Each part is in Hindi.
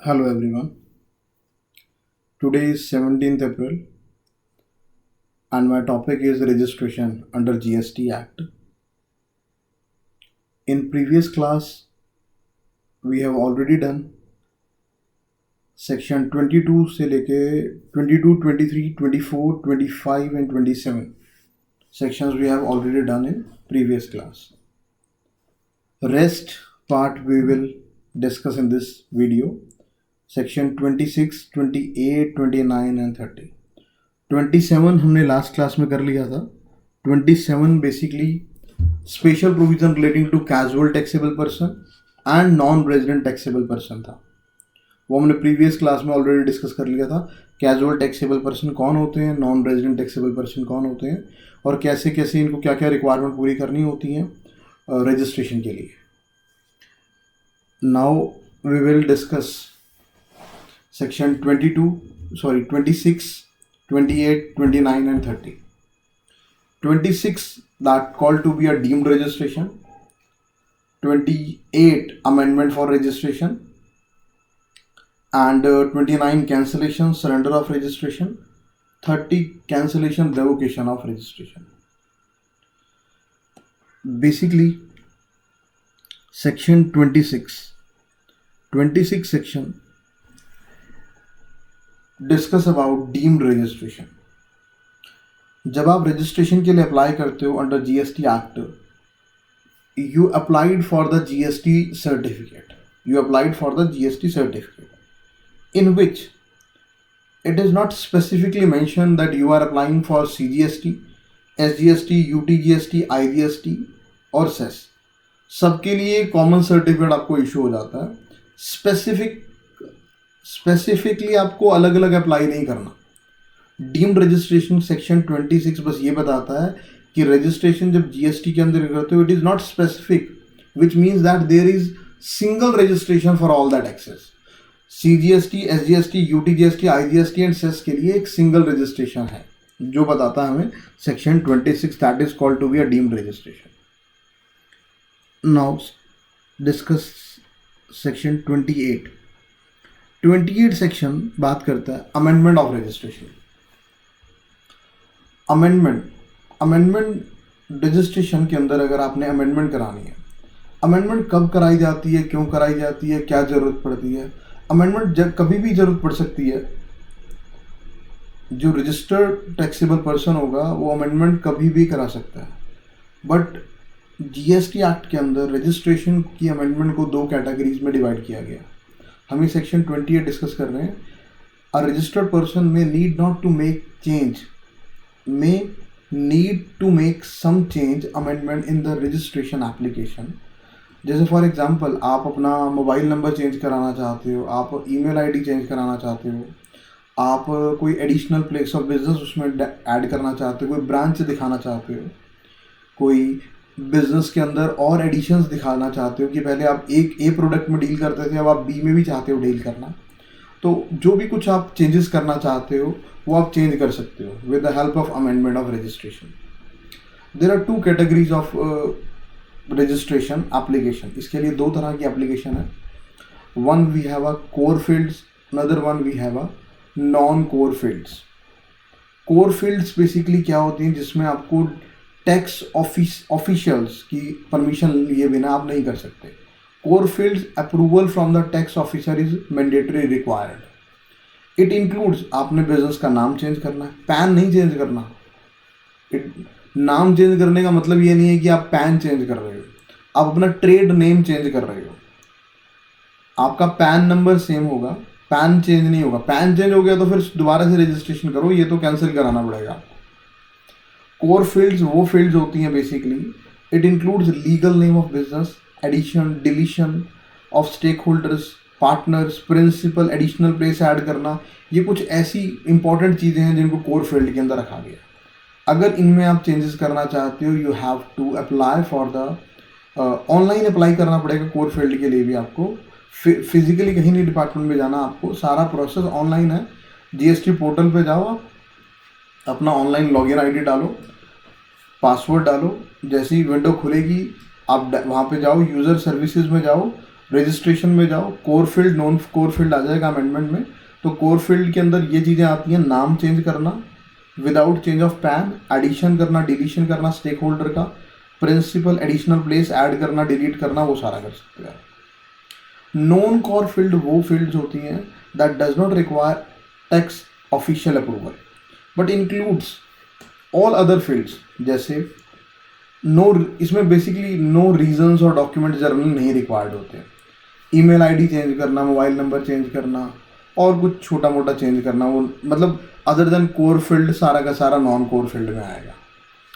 Hello everyone. Today is 17th April and my topic is registration under GST Act. In previous class we have already done section 22 से लेके 22, 23, 24, 25 and 27 sections we have already done in previous class. Rest part we will discuss in this video. Section 26, 28, 29 and 30. 27 हमने लास्ट क्लास में कर लिया था. 27 basically special provision relating to casual taxable person and non resident taxable person था. वो हमने प्रीवियस क्लास में ऑलरेडी डिस्कस कर लिया था. कैजुअल टैक्सेबल पर्सन कौन होते हैं, नॉन रेजिडेंट टैक्सेबल पर्सन कौन होते हैं और कैसे कैसे इनको क्या क्या रिक्वायरमेंट पूरी करनी होती हैं रजिस्ट्रेशन के लिए. Now we will discuss section 26, 28, 29 and 30. 26 that called to be a deemed registration. 28 amendment for registration. And 29 cancellation, surrender of registration. 30 cancellation, revocation of registration. Basically section 26 section discuss about deemed registration. जब आप रजिस्ट्रेशन के लिए अप्लाई करते हो under GST act, you applied for the GST certificate. In which it is not specifically mentioned that you are applying for CGST, SGST, UTGST, IGST और सेस. सबके लिए कॉमन सर्टिफिकेट आपको इशू हो जाता है. स्पेसिफिकली आपको अलग अलग अप्लाई नहीं करना. डीम्ड रजिस्ट्रेशन सेक्शन 26 बस ये बताता है कि रजिस्ट्रेशन जब जीएसटी के अंदर करते हो, it is not specific, which means that there is single registration for all that acts. CGST, SGST, UTGST, IGST and cess के लिए एक सिंगल रजिस्ट्रेशन है जो बताता है हमें section 26, that is called to be a deemed registration. Now discuss section 28 section बात करता है amendment of registration. Amendment registration के अंदर अगर आपने अमेंडमेंट करानी है, अमेंडमेंट कब कराई जाती है, क्यों कराई जाती है, क्या ज़रूरत पड़ती है. अमेंडमेंट कभी भी ज़रूरत पड़ सकती है. जो रजिस्टर्ड टैक्सेबल पर्सन होगा वो अमेंडमेंट कभी भी करा सकता है. बट जीएसटी एक्ट के अंदर रजिस्ट्रेशन की अमेंडमेंट को दो कैटेगरीज में डिवाइड किया गया. हम ये सेक्शन 28 डिस्कस कर रहे हैं. A registered person may need to make some change amendment in the registration application. जैसे फॉर एग्जांपल आप अपना मोबाइल नंबर चेंज कराना चाहते हो, आप ईमेल आईडी चेंज कराना चाहते हो, आप कोई एडिशनल प्लेस ऑफ बिजनेस उसमें ऐड करना चाहते हो, कोई ब्रांच दिखाना चाहते हो, कोई बिजनेस के अंदर और एडिशंस दिखाना चाहते हो कि पहले आप एक ए प्रोडक्ट में डील करते थे, अब आप बी में भी चाहते हो डील करना. तो जो भी कुछ आप चेंजेस करना चाहते हो वो आप चेंज कर सकते हो with the help of amendment of registration. There are two categories of registration application. इसके लिए दो तरह की एप्लीकेशन है. One we have a core fields, another one we have a non core fields. Core fields basically क्या होती हैं, जिसमें आपको टैक्स ऑफिशियल्स की परमिशन लिए बिना आप नहीं कर सकते. Core fields approval from the tax officer is mandatory required. It includes आपने बिजनेस का नाम चेंज करना है, पैन नहीं चेंज करना. नाम चेंज करने का मतलब ये नहीं है कि आप पैन चेंज कर रहे हो, आप अपना ट्रेड नेम चेंज कर रहे हो. आपका पैन नंबर सेम होगा, पैन चेंज नहीं होगा. पैन चेंज हो गया तो फिर दोबारा से रजिस्ट्रेशन करो, ये तो कैंसिल कराना पड़ेगा आपको. कोर फील्ड्स वो फील्ड्स होती हैं basically, it includes legal name of business, addition deletion of stakeholders, partners, principal, additional place add करना. ये कुछ ऐसी इंपॉर्टेंट चीज़ें हैं जिनको कोर फील्ड के अंदर रखा गया. अगर इनमें आप चेंजेस करना चाहते हो, you have to apply for the online apply करना पड़ेगा. कोर फील्ड के लिए भी आपको फिजिकली कहीं नहीं डिपार्टमेंट में जाना, आपको सारा प्रोसेस ऑनलाइन है. जीएसटी पोर्टल पे जाओ, आप अपना ऑनलाइन लॉगिन आईडी डालो, पासवर्ड डालो. जैसी विंडो खुलेगी आप वहाँ पे जाओ, यूज़र सर्विसेज में जाओ, रजिस्ट्रेशन में जाओ, core field non core field आ जाएगा अमेंडमेंट में। तो कोर फील्ड के अंदर ये चीज़ें आती हैं, नाम चेंज करना without change of PAN, addition करना, डिलीशन करना स्टेक होल्डर का, प्रिंसिपल एडिशनल प्लेस ऐड करना, डिलीट करना, वो सारा कर सकते हैं। नॉन कोर फील्ड वो फील्ड्स होती हैं that does not require text official approval but includes all other fields, जैसे इसमें बेसिकली नो रीजंस और डॉक्यूमेंट जर्नल नहीं रिक्वायर्ड होते। ईमेल आईडी चेंज करना, मोबाइल नंबर चेंज करना और कुछ छोटा मोटा चेंज करना, वो मतलब अदर देन कोर फील्ड सारा का सारा नॉन कोर फील्ड में आएगा।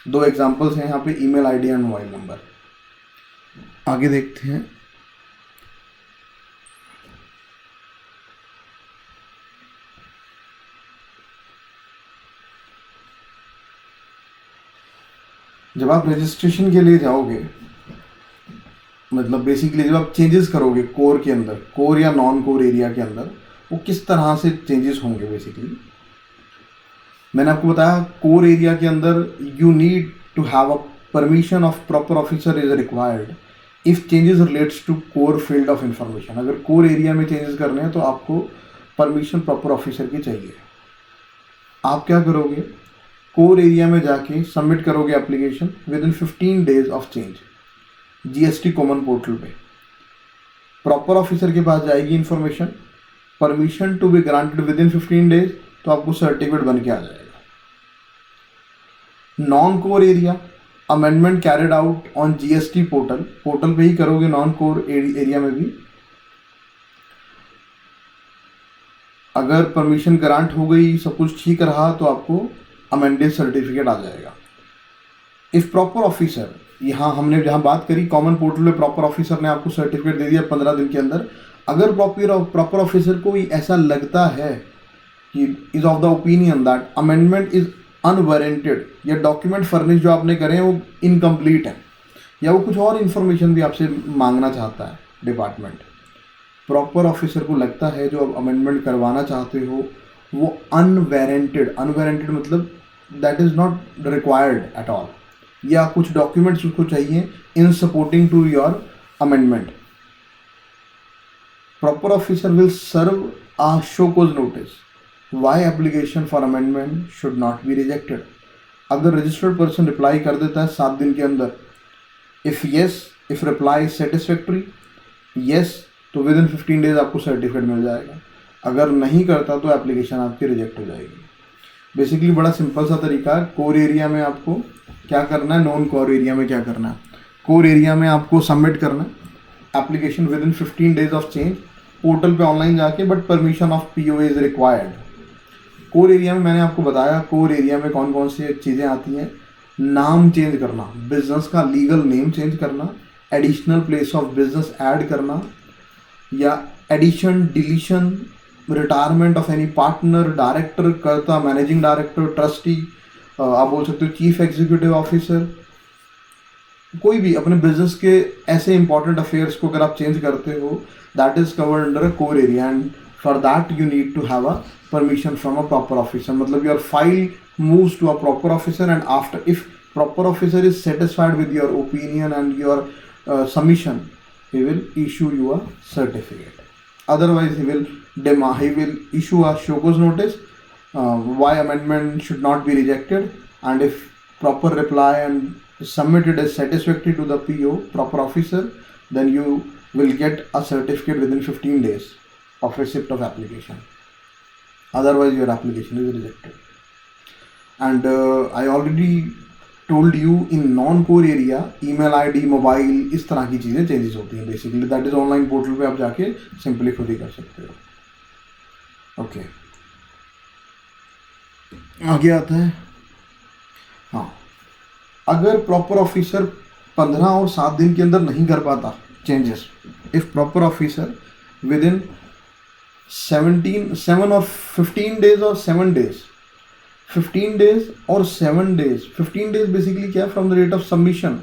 2 एग्जांपल्स हैं यहाँ पे, email ID and mobile number. आगे देखते हैं। जब आप रजिस्ट्रेशन के लिए जाओगे, मतलब बेसिकली जब आप चेंजेस करोगे कोर के अंदर, कोर या नॉन कोर एरिया के अंदर, वो किस तरह से चेंजेस होंगे। बेसिकली मैंने आपको बताया कोर एरिया के अंदर you need to have a permission of proper officer is required if changes relates to core field of information. अगर कोर एरिया में चेंजेस करने हैं तो आपको परमिशन प्रॉपर ऑफिसर की चाहिए। आप क्या करोगे, कोर एरिया में जाके सबमिट करोगे application within 15 days of change, GST common portal पे। प्रॉपर ऑफिसर के पास जाएगी information, permission to be granted within 15 days, तो आपको सर्टिफिकेट बन के आ जाएगा। Non core area amendment carried out on GST portal, portal पे ही करोगे नॉन कोर एरिया में भी। अगर परमिशन ग्रांट हो गई, सब कुछ ठीक रहा, तो आपको अमेंडेड सर्टिफिकेट आ जाएगा। इफ प्रॉपर ऑफिसर, यहाँ हमने जहाँ बात करी कॉमन पोर्टल में प्रॉपर ऑफिसर ने आपको सर्टिफिकेट दे दिया 15 दिन के अंदर। अगर प्रॉपर ऑफिसर को ऐसा लगता है कि is of the opinion that amendment is unwarranted, या डॉक्यूमेंट फर्निश जो आपने करे हैं वो इनकम्प्लीट है, या वो कुछ और इन्फॉर्मेशन भी आपसे मांगना चाहता है डिपार्टमेंट, प्रॉपर ऑफिसर को लगता है जो आप अमेंडमेंट करवाना चाहते हो वो अनवारंटेड मतलब that is not required at all, या कुछ डॉक्यूमेंट्स उसको चाहिए in supporting to your amendment, proper officer will serve a show cause notice why application for amendment should not be rejected। अगर रजिस्टर्ड पर्सन रिप्लाई कर देता है 7 दिन के अंदर, if yes, if reply satisfactory yes, तो विद इन 15 डेज आपको सर्टिफिकेट मिल जाएगा। अगर नहीं करता तो एप्लीकेशन आपकी रिजेक्ट हो जाएगी। बेसिकली बड़ा सिंपल सा तरीका है। कोर एरिया में आपको क्या करना है, नॉन कोर एरिया में क्या करना है। कोर एरिया में आपको सबमिट करना है application within 15 days of change, portal पे ऑनलाइन जाके, but permission of PO is required. Core area में मैंने आपको बताया कोर एरिया में कौन कौन सी चीज़ें आती हैं। नाम चेंज करना, बिजनेस का लीगल नेम चेंज करना, additional place of business add करना, या addition, deletion, retirement of any partner, director, karta, managing director, trustee, आप बोल सकते हो चीफ एग्जीक्यूटिव ऑफिसर, कोई भी अपने बिजनेस के ऐसे इंपॉर्टेंट अफेयर्स को अगर आप चेंज करते हो, that is covered under a core area, and for that you need to have a permission from a proper officer। मतलब your file moves to a proper officer, and after if proper officer is satisfied with your opinion and your submission, he will issue you a certificate. Otherwise he will issue a show cause notice why amendment should not be rejected, and if proper reply and submitted as satisfactory to the PO proper officer, then you will get a certificate within 15 days of receipt of application. Otherwise your application is rejected. And I already told you in non-core area email ID, mobile, इस तरह की चीज़ें चेंजेस होती हैं। Basically that is online portal पे आप जाके सिंपली खुद ही कर सकते हो। ओके, आगे आता है। हाँ, अगर प्रॉपर ऑफिसर 15 और 7 दिन के अंदर नहीं कर पाता changes, if proper officer with in 7 और 15 डेज और 7 डेज, 15 डेज और 7 डेज, 15 डेज बेसिकली क्या है, from the date of submission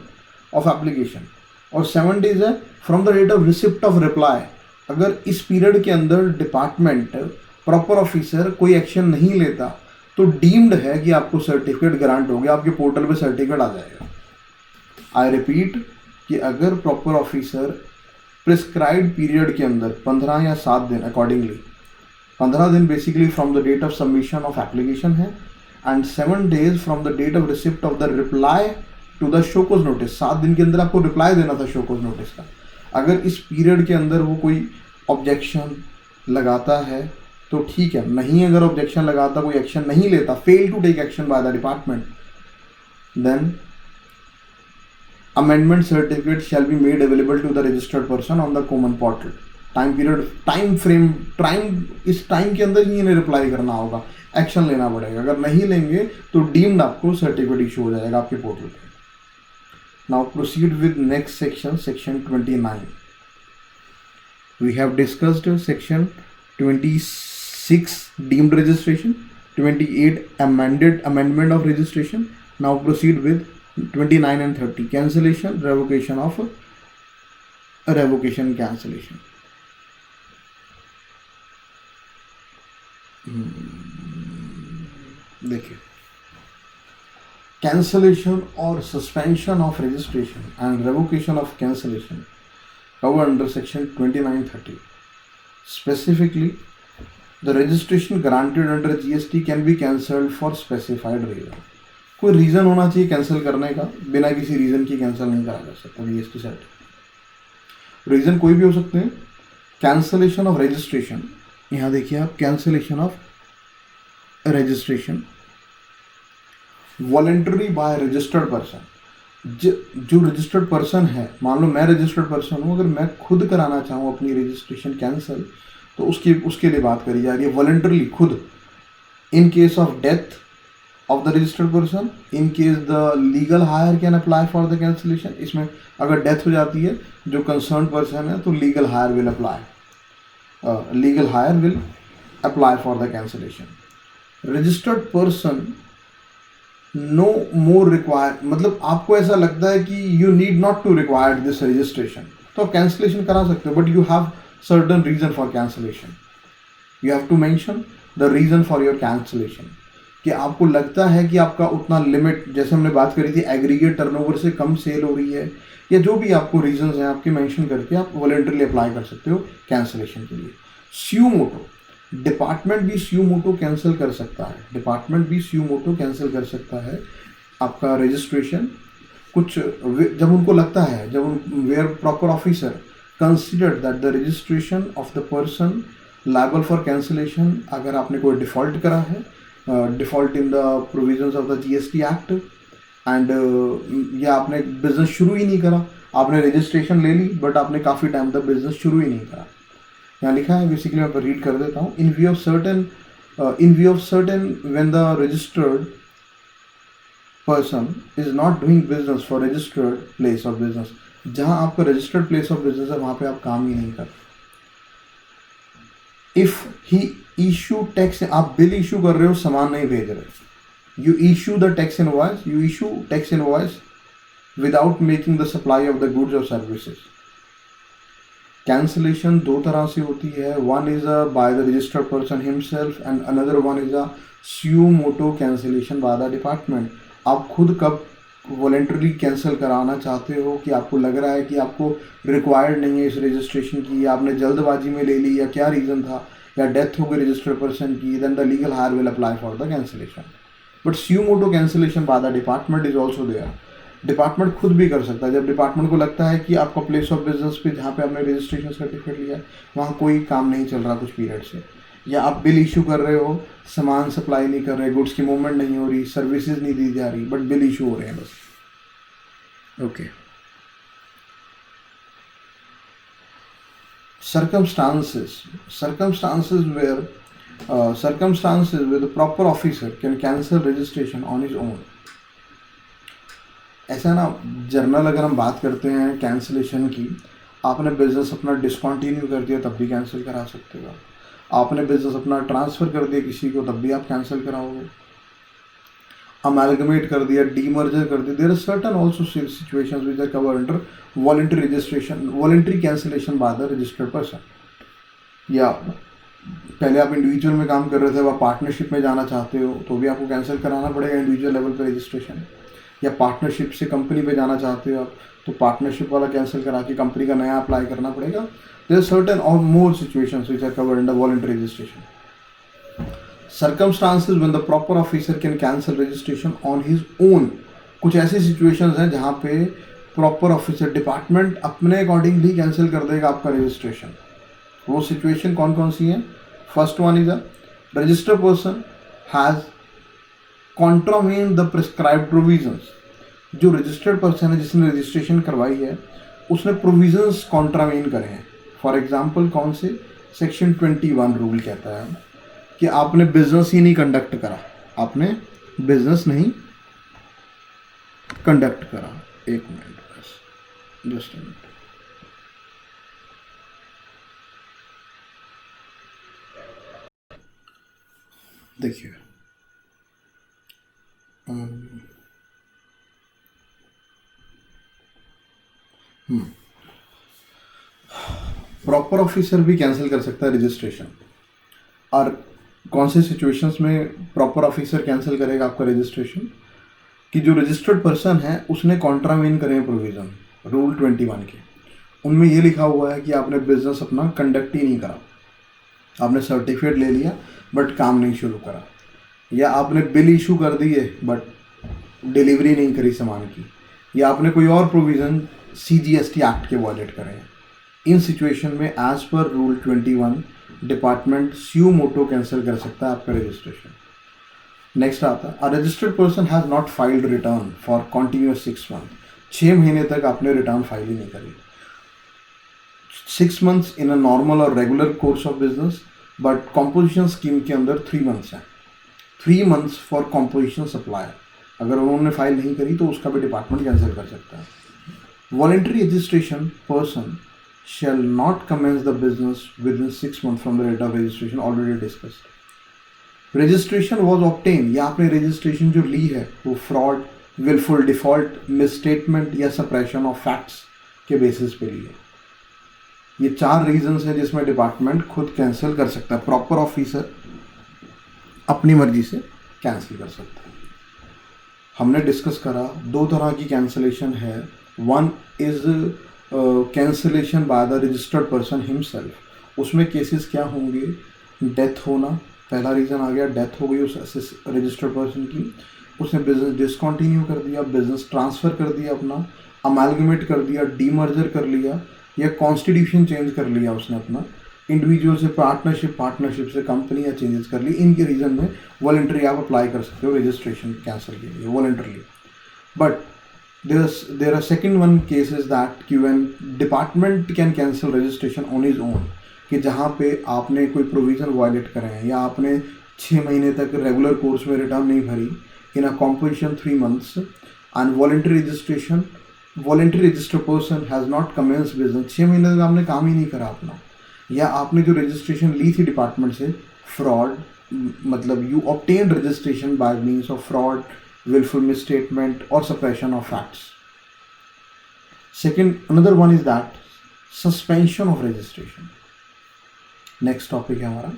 of application, और 7 डेज है from the date of receipt of reply. अगर इस पीरियड के अंदर डिपार्टमेंट प्रॉपर ऑफिसर कोई एक्शन नहीं लेता तो डीम्ड है कि आपको सर्टिफिकेट ग्रांट हो गया, आपके पोर्टल पे सर्टिफिकेट आ जाएगा। आई रिपीट कि अगर प्रॉपर ऑफिसर प्रिस्क्राइब्ड पीरियड के अंदर 15 या 7 दिन अकॉर्डिंगली, 15 दिन basically from the date of submission of application है, and 7 days from the date of receipt of the reply to the show cause notice. 7 दिन के अंदर आपको रिप्लाई देना था शोकोज नोटिस का। अगर इस पीरियड के अंदर वो कोई ऑब्जेक्शन लगाता है तो ठीक है, नहीं अगर ऑब्जेक्शन लगाता, कोई एक्शन नहीं लेता, fail to take action by the department, then amendment certificate shall be made available to the registered person on the common portal। Time period, time frame, इस टाइम के अंदर ही इन्हें रिप्लाई करना होगा, एक्शन लेना पड़ेगा। अगर नहीं लेंगे तो डीम्ड आपको सर्टिफिकेट इशू हो जाएगा आपके पोर्टल पे। Now proceed with next section, section 29। We have discussed section 26 deemed registration, 28 amendment of registration। now proceed with 29 and 30 cancellation, revocation of revocation, cancellation। देखिए, cancellation और suspension of registration and revocation of cancellation covered under section 29-30। specifically, the registration granted under GST can be cancelled for specified reason। कोई रीज़न होना चाहिए कैंसिल करने का, बिना किसी रीज़न की कैंसिल नहीं करा जा सकता जीएसटी सर्टिफिकेट। रीज़न कोई भी हो सकते हैं। कैंसलेशन ऑफ रजिस्ट्रेशन, यहाँ देखिए आप, cancellation of registration voluntary by registered person. जो रजिस्टर्ड पर्सन है, मान लो मैं रजिस्टर्ड पर्सन हूँ, अगर मैं खुद कराना चाहूँ अपनी रजिस्ट्रेशन कैंसिल, तो उसके लिए बात करी जा रही है वॉलंटरली, खुद। In case of death of the registered person, in case the legal hire can apply for the cancellation। इसमें अगर डेथ हो जाती है जो कंसर्न पर्सन है तो legal heir will apply for the cancellation. Registered person no more require, मतलब आपको ऐसा लगता है कि you need not to require this registration, तो आप कैंसिलेशन करा सकते हो, but you have certain reason for cancellation. You have to mention the reason for your cancellation, कि आपको लगता है कि आपका उतना लिमिट, जैसे हमने बात करी थी एग्रीगेट टर्नओवर से कम सेल हो रही है, या जो भी आपको रीजंस हैं आपके मेंशन करके आप वॉलंटरली अप्लाई कर सकते हो कैंसिलेशन के लिए। स्यू मोटो, डिपार्टमेंट भी स्यू मोटो कैंसिल कर सकता है, डिपार्टमेंट भी स्यू मोटो कैंसिल कर सकता है आपका रजिस्ट्रेशन। कुछ जब उनको लगता है, जब where proper officer consider that the registration of the person liable for cancellation, अगर आपने कोई डिफॉल्ट करा है, default in the provisions of the GST act, and या आपने बिजनेस शुरू ही नहीं करा, आपने रजिस्ट्रेशन ले ली बट आपने काफ़ी टाइम तक बिजनेस शुरू ही नहीं करा। यहाँ लिखा है, बेसिकली मैं रीड कर देता हूँ। इन view of certain when the registered person is not doing business for registered place of business, जहाँ आपका रजिस्टर्ड प्लेस ऑफ बिजनेस है वहाँ पे आप काम ही नहीं कर। इफ ही इशू टैक्स, आप बिल इशू कर रहे हो, सामान नहीं भेज रहे, you issue the tax invoice without making the supply of the goods और सर्विसेज। कैंसिलेशन दो तरह से होती है, one is a by the registered person himself and another one is a suo motu cancellation by the department. आप खुद कब वॉलेंटरली कैंसिल कराना चाहते हो कि आपको लग रहा है कि आपको रिक्वायर्ड नहीं है इस रजिस्ट्रेशन की, आपने जल्दबाजी में ले ली, या क्या रीज़न था, या डेथ हो गई रजिस्टर्ड पर्सन की, then the legal heir will apply for the cancellation. But suo motu cancellation by the department is also there. Department खुद भी कर सकता है, जब डिपार्टमेंट को लगता है कि आपका प्लेस ऑफ बिजनेस पे जहाँ पे आपने रजिस्ट्रेशन सर्टिफिकेट लिया है वहाँ कोई काम नहीं चल रहा कुछ पीरियड से, या आप बिल इशू कर रहे हो, सामान सप्लाई नहीं कर रहे, गुड्स की मूवमेंट नहीं हो रही, सर्विसेज नहीं दी जा रही, बट बिल इशू हो रहे हैं बस। Okay, circumstances where the proper officer can cancel registration on his own। ऐसा ना, जर्नल अगर हम बात करते हैं कैंसिलेशन की, आपने बिजनेस अपना डिसकंटिन्यू कर दिया तब भी कैंसिल करा सकते हो, आपने बिजनेस अपना ट्रांसफ़र कर दिया किसी को तब भी आप कैंसिल कराओगे, अमेलगमेट कर दिया, डीमर्जर कर दिया। There are certain also situations which are covered under voluntary registration, voluntary cancellation by the registered person. या पहले आप इंडिविजुअल में काम कर रहे थे, अब आप पार्टनरशिप में जाना चाहते हो तो भी आपको कैंसिल कराना पड़ेगा इंडिविजुअल लेवल पर रजिस्ट्रेशन। या पार्टनरशिप से कंपनी पे जाना चाहते हो आप, तो पार्टनरशिप वाला कैंसिल करा के कंपनी का नया अप्लाई करना पड़ेगा. देयर आर सर्टेन और more situations which are covered under voluntary registration. Circumstances when the proper officer can cancel registration on his own. कुछ ऐसी सिचुएशंस हैं जहाँ पे प्रॉपर ऑफिसर डिपार्टमेंट अपने अकॉर्डिंगली कैंसिल कर देगा आपका रजिस्ट्रेशन. वो सिचुएशन कौन कौन सी हैं? First one is a registered person has contravene the prescribed provisions. जो रजिस्टर्ड पर्सन है जिसने रजिस्ट्रेशन करवाई है उसने प्रोविजंस कॉन्ट्रावेन करे हैं. फॉर एग्जाम्पल कौन से? सेक्शन 21 रूल कहता है कि आपने बिजनेस ही नहीं कंडक्ट करा, आपने बिजनेस नहीं कंडक्ट करा. एक मिनट बस, जस्ट अ मिनट. देखिए प्रॉपर ऑफिसर भी कैंसिल कर सकता है रजिस्ट्रेशन. और कौन से सिचुएशंस में प्रॉपर ऑफिसर कैंसिल करेगा आपका रजिस्ट्रेशन? कि जो रजिस्टर्ड पर्सन है उसने कॉन्ट्रावेन करे प्रोविज़न रूल 21 के. उनमें ये लिखा हुआ है कि आपने बिजनेस अपना कंडक्ट ही नहीं करा, आपने सर्टिफिकेट ले लिया बट काम नहीं शुरू करा, या आपने बिल इशू कर दिए बट डिलीवरी नहीं करी सामान की, या आपने कोई और प्रोविज़न CGST एक्ट के वॉयलेट करे हैं. इन सिचुएशन में एज पर रूल 21 डिपार्टमेंट स्यू मोटो कैंसिल कर सकता है आपका रजिस्ट्रेशन. नेक्स्ट आता है अ registered person has not filed return for continuous 6 month. 6 महीने तक आपने रिटर्न फाइल ही नहीं करी. 6 मंथ्स इन अ नॉर्मल और regular course of business, but composition scheme के अंदर 3 मंथ्स हैं. 3 मंथ्स फॉर कॉम्पोजिशन सप्लाई. अगर उन्होंने फाइल नहीं करी तो उसका भी डिपार्टमेंट कैंसिल कर सकता है. Voluntary registration person shall not commence the business within 6 months from the date of registration already discussed. Registration was obtained या आपने registration जो ली है वो fraud, willful default, misstatement या suppression of facts के basis पे ली है. ये 4 reasons हैं जिसमें डिपार्टमेंट खुद कैंसिल कर सकता है. प्रॉपर ऑफिसर अपनी मर्जी से कैंसिल कर सकता है. हमने डिस्कस करा 2 तरह की कैंसिलेशन है. One is cancellation by the registered person himself. उसमें केसेस क्या होंगे? डेथ होना, पहला रीज़न आ गया. डेथ हो गई उस रजिस्टर्ड पर्सन की, उसने बिजनेस डिसकंटिन्यू कर दिया, बिजनेस ट्रांसफ़र कर दिया, अपना अमेलगमेट कर दिया, डीमर्जर कर लिया, या कॉन्स्टिट्यूशन चेंज कर लिया उसने अपना, इंडिविजुअल से पार्टनरशिप से कंपनी या चेंजेस कर ली. इनके रीज़न में वॉलंटरी आप अप्लाई कर सकते हो रजिस्ट्रेशन कैंसिल के लिए voluntarily. But there are second one cases that when department can cancel registration on his own, कि जहाँ पे आपने कोई प्रोविज़न वायलेट करे हैं या आपने 6 महीने तक रेगुलर कोर्स में रिटर्न नहीं भरी in a composition 3 months and voluntary registration, voluntary registered person has not commence business. 6 महीने तक आपने काम ही नहीं करा अपना, या आपने जो रजिस्ट्रेशन ली थी डिपार्टमेंट से फ्रॉड, मतलब you obtain registration bye means of fraud, willful misstatement or suppression of facts. Second, another one is that suspension of registration. Next topic है हमारा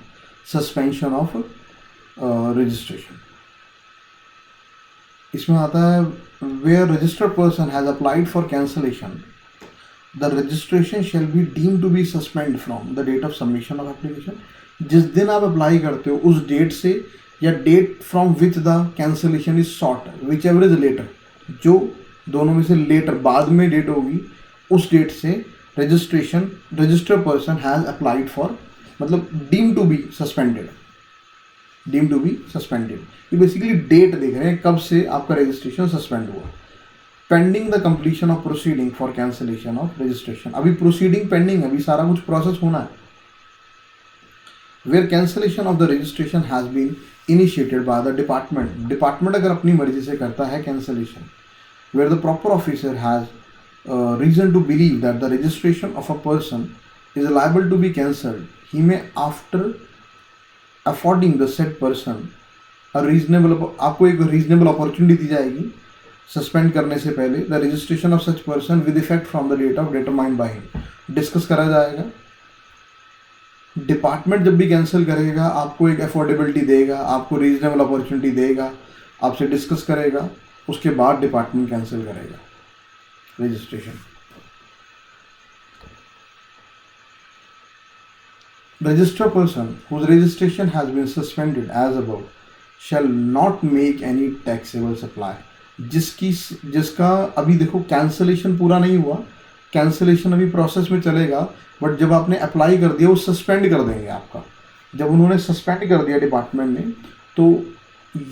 suspension of registration. इसमें आता है where registered person has applied for cancellation, the registration shall be deemed to be suspended from the date of submission of application. जिस दिन आप अप्लाई करते हो उस डेट से, या date from which the cancellation is sought, whichever is later, जो दोनों में से लेटर बाद में डेट होगी उस डेट से registered person has applied for, मतलब डीम टू बी सस्पेंडेड. ये बेसिकली डेट देख रहे हैं कब से आपका रजिस्ट्रेशन सस्पेंड हुआ. Pending the completion of proceeding for cancellation of registration. अभी प्रोसीडिंग पेंडिंग है, अभी सारा कुछ प्रोसेस होना है. Where cancellation of the registration has been initiated by the department. Department अगर अपनी मर्जी से करता है cancellation, where the proper officer has reason to believe that the registration of a person is liable to be cancelled, he may after affording the said person a reasonable, आपको एक रीजनेबल अपॉर्चुनिटी दी जाएगी सस्पेंड करने से पहले, the registration of such person with effect from the date of determined by him. Discuss करा जाएगा. डिपार्टमेंट जब भी कैंसिल करेगा आपको एक अफोर्डेबिलिटी देगा, आपको रीजनेबल अपॉर्चुनिटी देगा, आपसे डिस्कस करेगा, उसके बाद डिपार्टमेंट कैंसिल करेगा registration. Registered person whose registration has been suspended as above shall not make any taxable supply। जिसका अभी देखो कैंसलेशन पूरा नहीं हुआ, कैंसलेशन अभी प्रोसेस में चलेगा, बट जब आपने अप्लाई कर दिया वो सस्पेंड कर देंगे आपका। जब उन्होंने सस्पेंड कर दिया डिपार्टमेंट ने, तो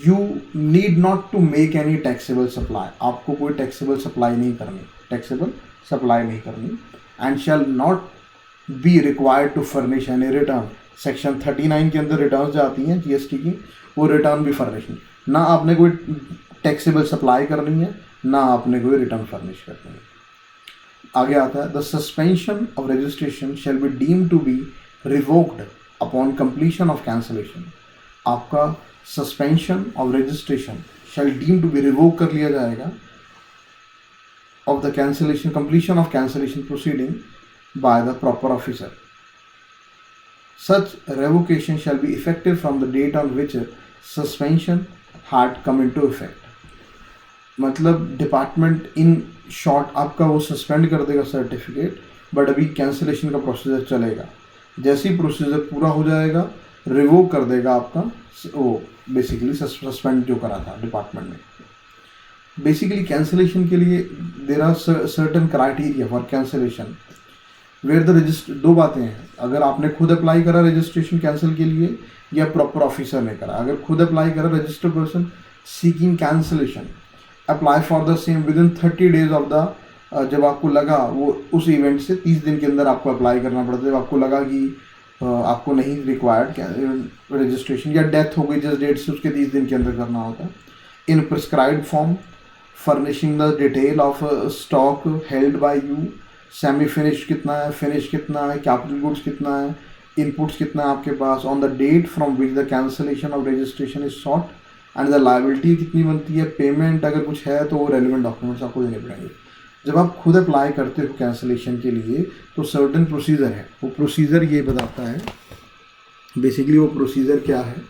you need not to make any taxable supply, आपको कोई टैक्सेबल सप्लाई नहीं करनी, and shall not be required to furnish any return. Section 39 के अंदर रिटर्न जाती हैं जीएसटी की, वो रिटर्न भी फर्निश नहीं, ना आपने कोई टैक्सेबल सप्लाई करनी है, ना आपने कोई रिटर्न फर्निश करनी है। आगे आता है, the suspension of registration shall be deemed to be revoked upon completion of cancellation. आपका suspension of registration shall deem to be revoke कर लिया जाएगा of the cancellation, completion of cancellation proceeding by the proper officer. Such revocation shall be effective from the date on which suspension had come into effect। मतलब डिपार्टमेंट इन शॉर्ट आपका वो सस्पेंड कर देगा सर्टिफिकेट, बट अभी कैंसिलेशन का प्रोसीजर चलेगा। जैसे ही प्रोसीजर पूरा हो जाएगा रिवोक कर देगा आपका वो बेसिकली सस्पेंड जो करा था डिपार्टमेंट ने। बेसिकली कैंसिलेशन के लिए there are certain criteria for cancellation where the register. दो बातें हैं, अगर आपने खुद अप्लाई करा रजिस्ट्रेशन कैंसिल के लिए या प्रॉपर ऑफिसर ने करा। अगर खुद अप्लाई करा, registered person seeking cancellation apply for the same with in 30 days of the, जब आपको लगा वो उस इवेंट से 30 दिन के अंदर आपको अप्लाई करना पड़ता है। जब आपको लगा कि आपको नहीं रिक्वायर्ड रजिस्ट्रेशन या डेथ हो गई जिस डेट से, उसके 30 दिन के अंदर करना होता है। In prescribed form furnishing the detail of stock held by you, semi finish कितना है, फिनिश कितना है, कैपिटल गुड्स कितना है, इनपुट्स कितना है आपके पास, on the date from which the cancellation of registration is sought, and the liability कितनी बनती है, पेमेंट अगर कुछ है तो वो रेलिवेंट डॉक्यूमेंट्स आपको देने पड़ेंगे। जब आप खुद अप्लाई करते हो कैंसिलेशन के लिए तो सर्टेन प्रोसीजर है, वो प्रोसीजर ये बताता है बेसिकली। वो प्रोसीजर क्या है,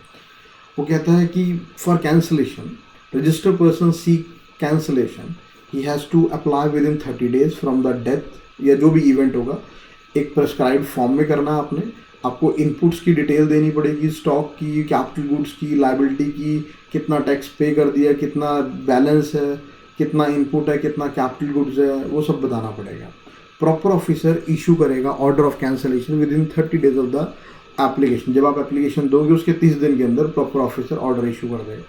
वो कहता है कि for cancellation registered person seek cancellation he has to apply within 30 days from the death, या जो भी इवेंट होगा। एक प्रेस्क्राइब्ड फॉर्म में करना है आपको इनपुट्स की डिटेल देनी पड़ेगी, स्टॉक की, कैपिटल गुड्स की, लायबिलिटी की, कितना टैक्स पे कर दिया, कितना बैलेंस है, कितना इनपुट है, कितना कैपिटल गुड्स है, वो सब बताना पड़ेगा। प्रॉपर ऑफिसर इशू करेगा order of cancellation with in 30 days of the application. जब आप एप्लीकेशन दोगे उसके 30 दिन के अंदर प्रॉपर ऑफिसर ऑर्डर इशू कर देगा।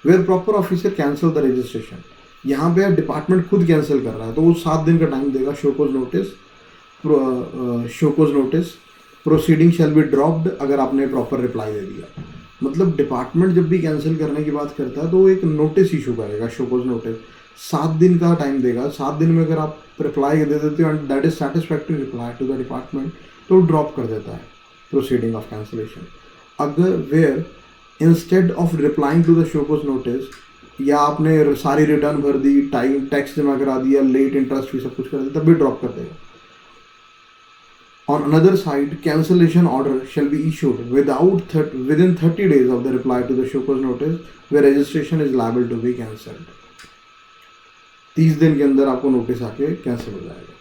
Where proper officer cancel the registration, यहाँ पे डिपार्टमेंट खुद कैंसिल कर रहा है तो वो 7 दिन का टाइम देगा। Show cause notice proceeding shall be dropped, अगर आपने प्रॉपर रिप्लाई दे दिया। मतलब डिपार्टमेंट जब भी कैंसिल करने की बात करता है तो वो एक नोटिस इशू करेगा, शोकोज नोटिस 7 दिन का टाइम देगा। 7 दिन में अगर आप रिप्लाई दे देते हो and that is satisfactory reply to the department, तो ड्रॉप कर देता है प्रोसीडिंग ऑफ कैंसिलेशन। अगर where instead of replying to the show cause notice, या आपने सारी रिटर्न भर दी, टाइम टैक्स जमा करा दिया, लेट इंटरेस्ट भी सब कुछ कर दिया, तब भी ड्रॉप कर देगा। On another side, cancellation order shall be issued within 30 days of the reply to the show cause notice where registration is liable to be cancelled। 30 दिन के अंदर आपको नोटिस आके कैंसिल हो जाएगा,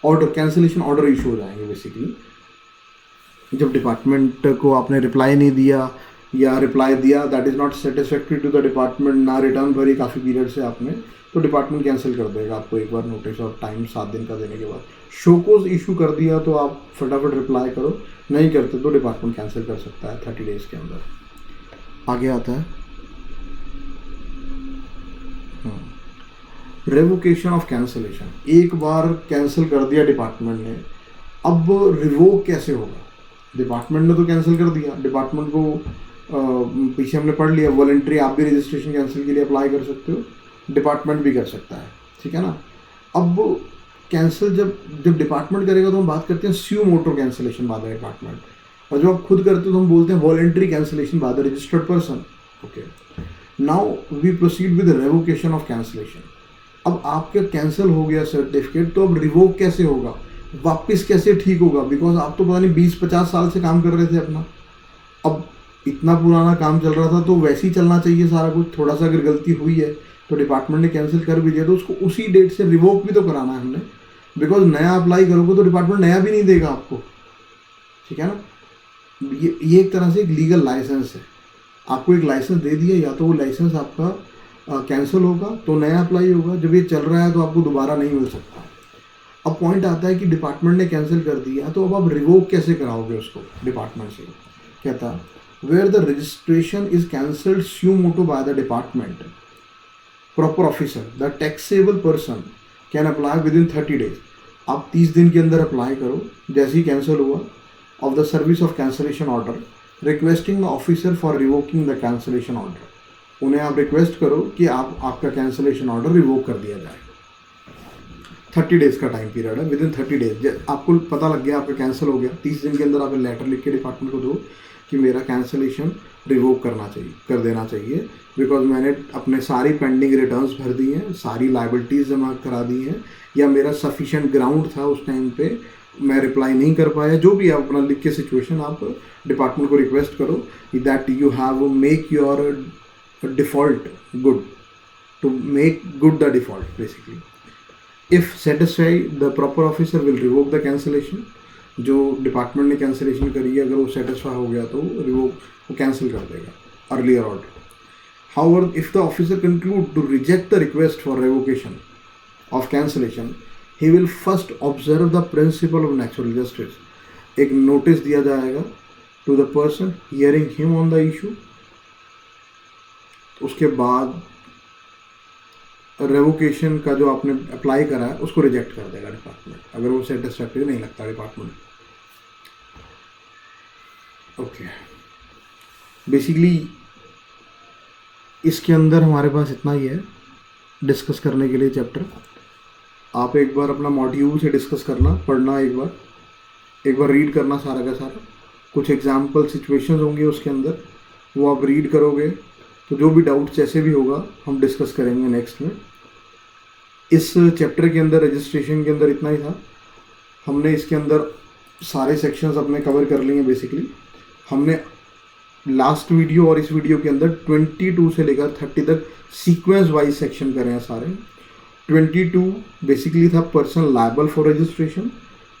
ऑर्डर कैंसिलेशन ऑर्डर इशू हो जाएंगे बेसिकली। जब डिपार्टमेंट को आपने रिप्लाई नहीं दिया या रिप्लाई दिया that is not satisfactory to the department, ना रिटर्न भरी काफ़ी पीरियड से आपने, तो डिपार्टमेंट कैंसिल कर देगा आपको एक बार नोटिस और टाइम 7 दिन का देने के बाद। शोकोज इशू कर दिया तो आप फटाफट रिप्लाई करो, नहीं करते तो डिपार्टमेंट कैंसिल कर सकता है 30 डेज के अंदर। आगे आता है रेवोकेशन ऑफ कैंसिलेशन। एक बार कैंसिल कर दिया डिपार्टमेंट ने, अब रिवोक कैसे होगा? डिपार्टमेंट ने तो कैंसिल कर दिया, डिपार्टमेंट को पीछे हमने पढ़ लिया वॉलंटरी, आप भी रजिस्ट्रेशन कैंसिल के लिए अप्लाई कर सकते हो, डिपार्टमेंट भी कर सकता है, ठीक है ना। अब कैंसिल जब डिपार्टमेंट करेगा तो हम बात करते हैं स्यू motu cancellation by the department, और जब आप खुद करते हो तो हम बोलते हैं voluntary cancellation by the registered person. Okay, now we proceed with revocation of cancellation. अब आपका कैंसिल हो गया सर्टिफिकेट, तो अब रिवोक कैसे होगा, वापस कैसे ठीक होगा? बिकॉज आप तो पता नहीं 20-50 साल से काम कर रहे थे अपना, अब इतना पुराना काम चल रहा था तो वैसे ही चलना चाहिए सारा कुछ। थोड़ा सा अगर गलती हुई है तो डिपार्टमेंट ने कैंसिल कर भी दिया तो उसको उसी डेट से रिवोक भी तो कराना है हमने, बिकॉज नया अप्लाई करोगे तो डिपार्टमेंट नया भी नहीं देगा आपको, ठीक है ना। ये एक तरह से एक लीगल लाइसेंस है, आपको एक लाइसेंस दे दिया, या तो वो लाइसेंस आपका कैंसिल होगा तो नया अप्लाई होगा, जब ये चल रहा है तो आपको दोबारा नहीं मिल सकता। अब पॉइंट आता है कि डिपार्टमेंट ने कैंसिल कर दिया तो अब आप रिवोक कैसे कराओगे उसको डिपार्टमेंट से। कहता where the registration is cancelled suo motu by the department, proper officer the taxable person can apply within 30 days। आप 30 दिन के अंदर अप्लाई करो जैसे ही कैंसिल हुआ, of the service of cancellation order requesting the officer for revoking the cancellation order. उन्हें आप रिक्वेस्ट करो कि आपका कैंसलेशन ऑर्डर रिवोक कर दिया जाए। 30 days का टाइम पीरियड है, विद इन 30 days आपको पता लग गया आपका कैंसिल हो गया, 30 दिन के अंदर आप लेटर लिख के डिपार्टमेंट को दो कि मेरा कैंसलेशन रिवोक कर देना चाहिए, बिकॉज मैंने अपने सारी पेंडिंग रिटर्न्स भर दी हैं, सारी लाइबिलिटीज़ जमा करा दी हैं, या मेरा सफिशिएंट ग्राउंड था उस टाइम पे, मैं रिप्लाई नहीं कर पाया, जो भी आप अपना लिख के सिचुएशन आप डिपार्टमेंट को रिक्वेस्ट करो that you have make your default good, to make good the default basically. If satisfied the proper officer will revoke the cancellation. जो डिपार्टमेंट ने कैंसिलेशन करी है अगर वो सेटिस्फाई हो गया तो वो कैंसिल कर देगा earlier order. However if the officer conclude to reject the request for revocation of cancellation he will first observe the principle of natural justice. एक नोटिस दिया जाएगा to the person hearing him on the issue, उसके बाद रेवोकेशन का जो आपने अप्लाई करा है उसको रिजेक्ट कर देगा डिपार्टमेंट, अगर वो सेटिस्फैक्टरी नहीं लगता डिपार्टमेंट। ओके, बेसिकली इसके अंदर हमारे पास इतना ही है डिस्कस करने के लिए चैप्टर। आप एक बार अपना मॉड्यूल से डिस्कस करना, पढ़ना, एक बार रीड करना सारा का सारा, कुछ एग्जाम्पल सिचुएशंस होंगे उसके अंदर, वो आप रीड करोगे तो जो भी डाउट जैसे भी होगा हम डिस्कस करेंगे नेक्स्ट में। इस चैप्टर के अंदर रजिस्ट्रेशन के अंदर इतना ही था, हमने इसके अंदर सारे सेक्शंस अपने कवर कर लिए हैं। बेसिकली हमने लास्ट वीडियो और इस वीडियो के अंदर 22 से लेकर 30 तक सीक्वेंस वाइज सेक्शन करे हैं सारे। 22 बेसिकली था person liable for registration,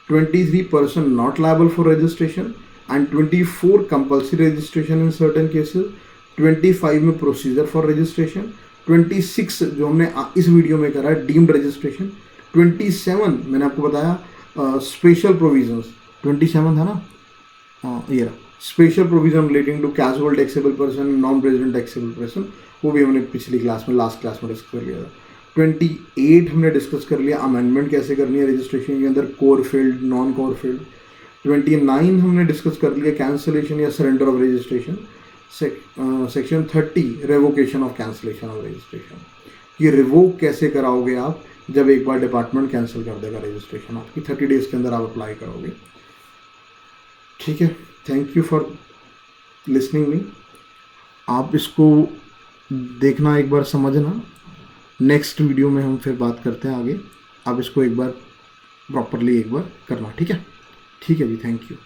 23 person not liable for registration and 24 compulsory registration in certain cases, 25 में प्रोसीजर फॉर रजिस्ट्रेशन, 26 जो हमने इस वीडियो में करा है डीम्ड रजिस्ट्रेशन, 27 मैंने आपको बताया स्पेशल प्रोविजंस, 27 था ना, ये special provision relating to casual taxable person, non resident taxable person, वो भी हमने पिछली क्लास में लास्ट क्लास में डिस्कस कर लिया था। 28 हमने डिस्कस कर लिया अमेंडमेंट कैसे करनी है रजिस्ट्रेशन के अंदर, core field, non core field. 29 हमने डिस्कस कर लिया कैंसिलेशन या surrender of registration. Section 30 revocation of cancellation of registration, ये रिवोक कैसे कराओगे आप जब एक बार डिपार्टमेंट कैंसिल कर देगा रजिस्ट्रेशन आपकी, 30 डेज के अंदर आप अप्लाई करोगे। ठीक है, thank you for listening me. आप इसको देखना, एक बार समझना, नेक्स्ट वीडियो में हम फिर बात करते हैं आगे। आप इसको एक बार प्रॉपरली एक बार करना, ठीक है? ठीक है जी, थैंक यू।